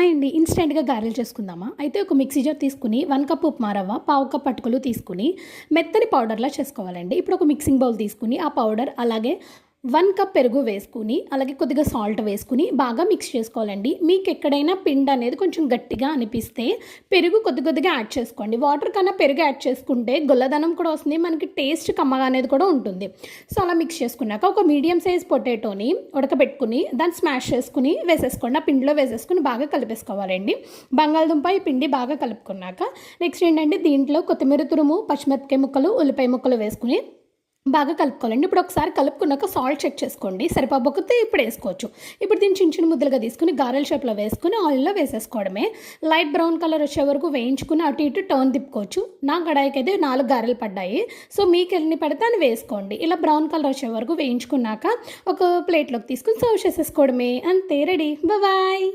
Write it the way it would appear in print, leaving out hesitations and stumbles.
Hi అండి. ఇన్స్టెంట్‌గా గారెలు చేసుకుందామా? అయితే ఒక మిక్సీ జార్ తీసుకొని 1 కప్ ఉప్మా రవ్వ, పావు కప్ అటుకులు తీసుకొని మెత్తని పౌడర్‌లా చేసుకోవాలండి. ఇప్పుడు ఒక మిక్సింగ్ బౌల్ తీసుకొని ఆ పౌడర్ అలాగే 1 కప్ పెరుగు వేసుకొని, అలాగే కొద్దిగా సాల్ట్ వేసుకొని బాగా మిక్స్ చేసుకోవాలండి. మీకు ఎక్కడైనా పిండి అనేది కొంచెం గట్టిగా అనిపిస్తే పెరుగు కొద్దిగా యాడ్ చేసుకోండి. వాటర్ కన్నా పెరుగు యాడ్ చేసుకుంటే గొల్లదనం కూడా వస్తుంది. మనకి టేస్ట్ కమ్మగా అనేది కూడా ఉంటుంది. సో అలా మిక్స్ చేసుకున్నాక ఒక మీడియం సైజ్ పొటాటోని ఉడకబెట్టుకుని దాన్ని స్మాష్ చేసుకుని వేసేసుకోండి. ఆ పిండిలో వేసేసుకుని బాగా కలిపేసుకోవాలండి. బంగాళదుంప ఈ పిండి బాగా కలుపుకున్నాక నెక్స్ట్ ఏంటంటే దీంట్లో కొత్తిమీర తురుము, పచ్చిమిరపకాయ ముక్కలు, ఉల్లిపాయ ముక్కలు వేసుకుని బాగా కలుపుకోవాలండి. ఇప్పుడు ఒకసారి కలుపుకున్నాక సాల్ట్ చెక్ చేసుకోండి. సరిపోకపోతే ఇప్పుడు వేసుకోవచ్చు. ఇప్పుడు దీన్ని చిన్న ముద్దలుగా తీసుకుని గారెల షేప్లో వేసుకుని ఆయిల్లో వేసేసుకోవడమే. లైట్ బ్రౌన్ కలర్ వచ్చే వరకు వేయించుకుని అటు ఇటు టర్న్ తిప్పుకోవచ్చు. నా కడాయికి అయితే 4 గారెలు పడ్డాయి. సో మీకు ఎన్ని పడితే అని వేసుకోండి. ఇలా బ్రౌన్ కలర్ వచ్చే వరకు వేయించుకున్నాక ఒక ప్లేట్లోకి తీసుకుని సర్వ్ చేసేసుకోవడమే. అంతే, రెడీ. బాయ్.